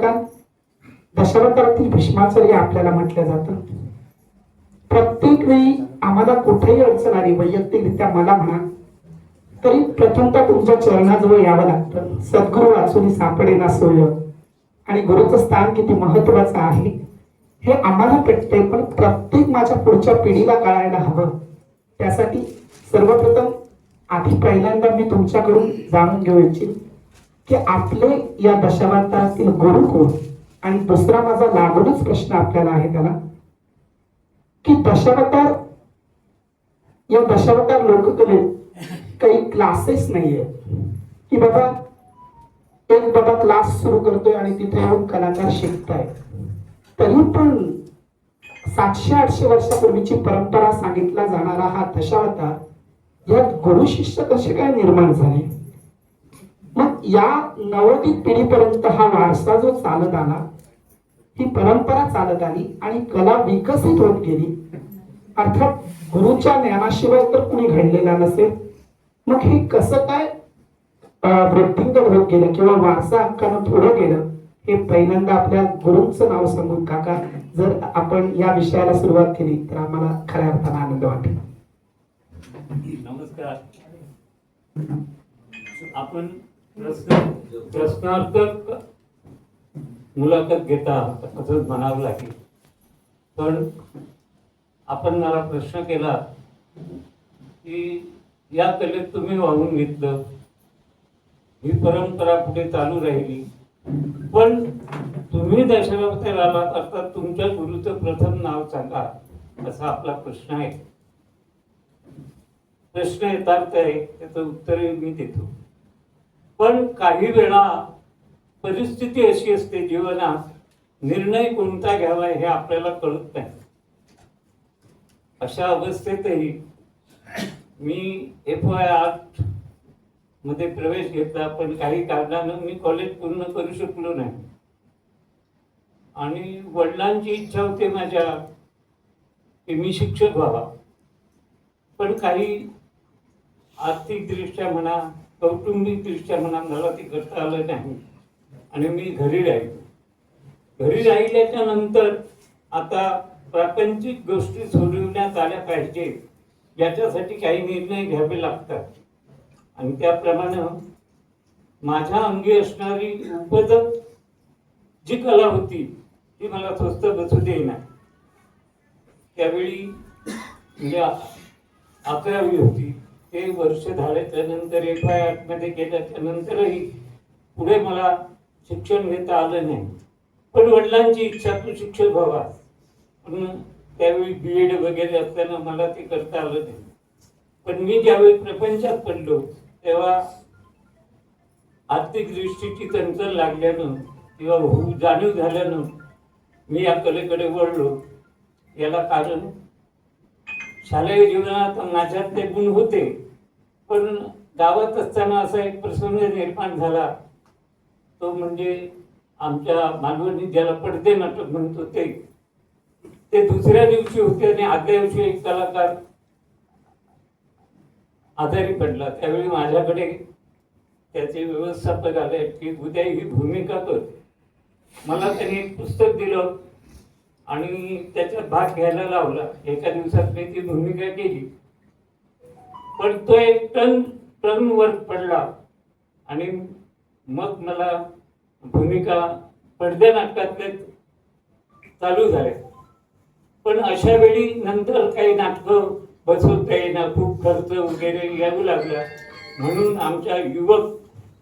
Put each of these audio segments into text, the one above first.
का दशावतारातील भीष्माचार्य आपल्याला म्हटलं जातं. प्रत्येक वेळी आम्हाला कुठेही अडचण आली, वैयक्तिकरित्या मला म्हणा, तरी प्रथमतः तुमच्या चरणाजवळ यावं लागतं. सद्गुरू वाचून सापडे ना सोय. आणि गुरुचं स्थान किती महत्वाचं आहे हे आम्हाला पटते, पण प्रत्येक माझ्या पुढच्या पिढीला कळायला हवं. त्यासाठी सर्वप्रथम आधी पहिल्यांदा मी तुमच्याकडून जाणून घेऊ इच्छित की आपले या दशावतारातील गुरु कोण. आणि दुसरा माझा लागूनच प्रश्न आपल्याला आहे त्याला की या दशावतार लोककलेत काही क्लासेस नाहीये की बाबा क्लास सुरू करतोय आणि तिथे येऊन कलाकार शिकताय. तरी पण 700-800 वर्षापूर्वीची परंपरा सांगितला जाणारा हा दशावतार यात गुरु शिष्य कसे काय निर्माण झाले. मग या नवोदित पिढीपर्यंत हा वारसा जो चालत आला, ही परंपरा चालत आली आणि कला विकसित होत गेली. अर्थात गुरुच्या ज्ञानाशिवाय तर कुणी घडलेला नसेल. मग हे कसं काय वृद्धिंगत होत गेलं किंवा वारसा हक्कानं पुढे गेलं, हे पहिल्यांदा आपल्या गुरूंचं नाव सांगून काका जर आपण या विषयाला सुरुवात केली तर आम्हाला खऱ्या अर्थाने आनंद वाटेल. नमस्कार. आपण प्रश्नार्थक मुलाखत घेता असं म्हणावं लागेल. पण आपण मला प्रश्न केला की या कलेत तुम्ही वाहून घेतलं, ही परंपरा पुढे चालू राहिली, पण तुम्ही दशावतार आलात, आता तुमच्या गुरुचं प्रथम नाव सांगा, असा आपला प्रश्न आहे. प्रश्न यथार्थ आहे, त्याचं उत्तर मी देतो. पण काही वेळा परिस्थिती अशी असते जीवनात, निर्णय कोणता घ्यावा हे आपल्याला कळत नाही. अशा अवस्थेतही मी FY आर्ट मध्ये प्रवेश घेतला, पण काही कारणानं मी कॉलेज पूर्ण करू शकलो नाही. आणि वडिलांची इच्छा होती माझ्या की मी शिक्षक व्हावा, पण काही आर्थिक दृष्ट्या म्हणा, कौटुंबिक दृष्ट्या म्हणा, मला ते करता आलं नाही आणि मी घरी राहिलो. घरी राहिल्याच्या नंतर आता प्रापंचिक गोष्टी सोडविण्यात आल्या पाहिजे याच्यासाठी काही निर्णय घ्यावे लागतात. आणि त्याप्रमाणे माझ्या अंगी असणारी उपजत जी कला होती ती मला स्वस्त बसू देईना. त्यावेळी म्हणजे 11वी होती, ते वर्ष झाल्याच्या नंतर FY आर्ट मध्ये गेल्याच्या नंतरही पुढे मला शिक्षण घेता आलं नाही. पण वडिलांची इच्छा तू शिक्षक व्हावा, पण त्यावेळी BEd वगैरे असताना मला ते करता आलं नाही. पण मी ज्यावेळी प्रपंचात पडलो तेव्हा आर्थिक दृष्टीची चणचण लागल्यानं किंवा जाणीव झाल्यानं मी या कलेकडे वळलो. याला कारण शालेय जीवनात माझ्यात ते गुण होते, पण गावात असताना असा एक प्रसंग निर्माण झाला, तो म्हणजे आमच्या मालवणी ज्याला पडदे नाटक म्हणतो ते दुसऱ्या दिवशी होते आणि आदल्या दिवशी एक कलाकार आजारी पडला. त्यावेळी माझ्याकडे त्याचे व्यवस्थापक आले की उद्या ही भूमिका कर. मला त्यांनी एक पुस्तक दिलं आणि त्याच्यात भाग घ्यायला लावला. एका दिवसात मी ती भूमिका केली, पण तो एक टन वर पडला आणि मग मला भूमिका पडद्या नाटकातले चालू झाल्या. पण अशा वेळी नंतर काही नाटकं बसवता येईना, खूप खर्च वगैरे येऊ लागला. म्हणून आमच्या युवक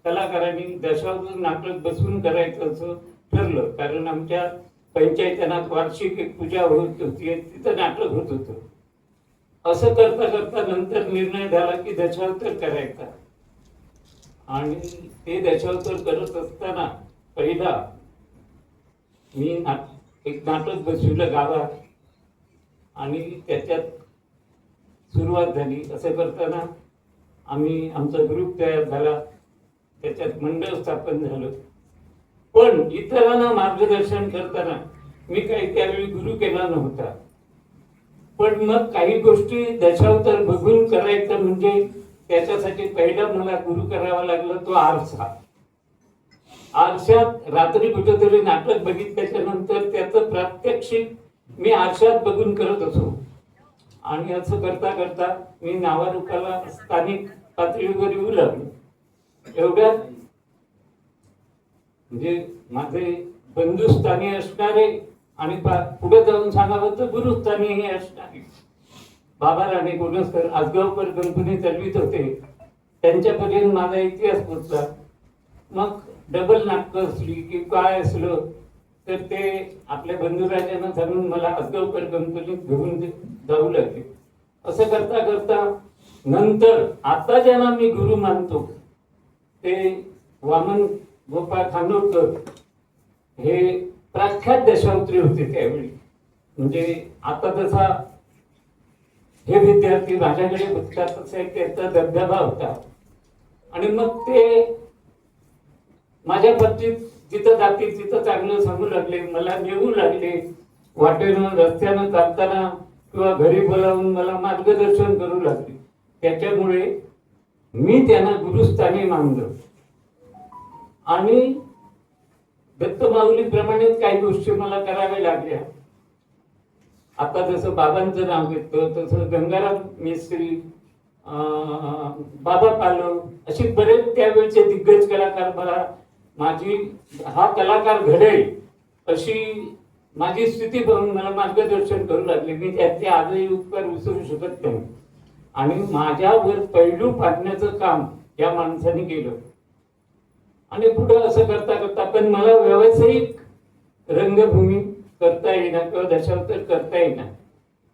कलाकारांनी दशावतार नाटक बसवून करायचं असं ठरलं. कारण आमच्या पंचायतनात वार्षिक एक पूजा होत होती, तिथं नाटक होत होतं. असं करता करता नंतर निर्णय झाला की दशावतार करायचा. आणि ते दशावतार करत असताना पहिला मी एक नाटक बसविलं गावात आणि त्याच्यात सुरुवात झाली. असं करताना आमचा ग्रुप तयार झाला, त्याच्यात मंडळ स्थापन झालं. पण इतरांना मार्गदर्शन करताना मी काही त्यावेळी गुरु केला नव्हता. पण मग काही गोष्टी दशावतार बघून करायचं म्हणजे त्याच्यासाठी पहिला मला गुरु करावा लागला तो आरसा. आरशात रात्री कुठेतरी नाटक बघितल्याच्या नंतर त्याचं प्रात्यक्षिक मी आरशात बघून करत असो. आणि असं करता करता मी नावारूपाला स्थानिक पातळीवर येऊ लागलो. एवढ्यात म्हणजे माझे बंधुस्थानी असणारे आणि पुढे जाऊन सांगावं तर गुरुस्थानीही असणारे बाबा राणे कोणसकर आसगावकर कंपनी चालवित होते. त्यांच्यापर्यंत माझा इतिहास पोचला. मग डबल नाटकं असली की काय असलं तर ते आपल्या बंधुराजांना सांगून मला आसगावकर कंपनीत घेऊन जाऊ लागले. असं करता करता नंतर आता ज्यांना मी गुरु मानतो ते वामन गोपाळ खानोलकर हे प्रख्यात दशावत्री होते त्यावेळी. म्हणजे आता तसा हे विद्यार्थी माझ्याकडे बघतात तसा एक त्यांचा दबदबा होता. आणि मग ते माझ्या बाबतीत जिथं जातील तिथं चांगलं सांगू लागले, मला नेऊ लागले. वाटेनं रस्त्यानं चालताना किंवा घरी बोलावून मला मार्गदर्शन करू लागले. त्याच्यामुळे मी त्यांना गुरुस्थानी मानलं. आणि दत्तमाऊलीप्रमाणेच काही गोष्टी मला कराव्या लागल्या. आता जसं बाबांचं नाव घेतलं तसं गंगाराम मेस्त्री, बाबा पालव अशी बरेच त्यावेळचे दिग्गज कलाकार मला माझी हा कलाकार घडेल अशी माझी स्थिती पाहून मला मार्गदर्शन करू लागले. मी त्याचे आजही उपकार विसरू शकत नाही. आणि माझ्यावर पैलू पाडण्याचं काम या माणसाने केलं. आणि पुढे असं करता करता पण मला व्यावसायिक रंगभूमी करता येणार किंवा दशावतार करता येणार.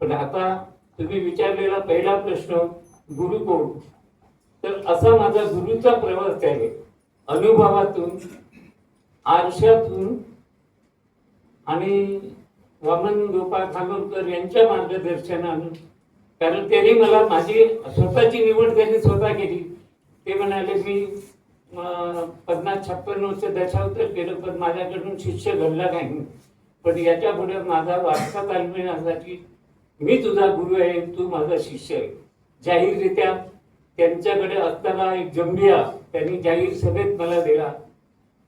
पण आता तुम्ही विचारलेला पहिला प्रश्न गुरु कोण, तर असा माझा गुरुचा प्रवास आहे. अनुभवातून, आरशातून आणि वामन गोपाळ खानोलकर यांच्या मार्गदर्शनानं. कारण त्यांनी मला माझी स्वतःची निवड त्यांनी स्वतः केली. ते म्हणाले मी 50-56 वर्ष दशावतार केलं पण माझ्याकडून शिष्य घडला नाही. पण याच्या पुढे माझा वारसा चालविण्यासाठी मी तुझा गुरु आहे, तू माझा शिष्य आहे. जाहीररित्या त्यांच्याकडे असताना एक जंबिया त्यांनी जाहीर सभेत मला दिला.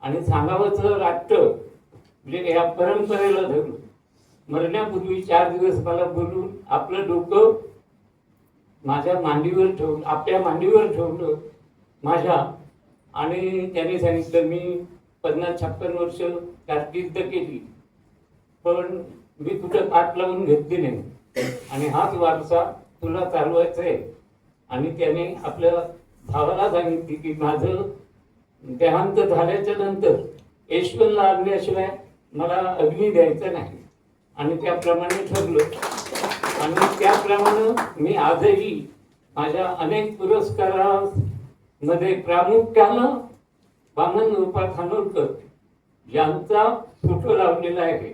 आणि सांगावंचं वाटतं म्हणजे या परंपरेला धरून मरण्यापूर्वी 4 दिवस मला बोलून आपलं डोकं माझ्या मांडीवर ठेवलं, आपल्या मांडीवर ठेवलं माझ्या. आणि त्यांनी सांगितलं मी 50-56 वर्ष कारकीर्द केली पण मी कुठं पाठ लावून घेतली नाही. आणि हाच वारसा तुला चालवायचा आहे. आणि त्याने आपल्या भावाला सांगितले की माझं देहांत झाल्याच्या नंतर यशवंतला आणल्याशिवाय मला अग्नी द्यायचा नाही. आणि त्याप्रमाणे ठरलं. आणि त्याप्रमाणे मी आजही माझ्या अनेक पुरस्कारांमध्ये प्रामुख्यानं वामन गोपाळ खानोलकर यांचा फोटो लावलेला आहे.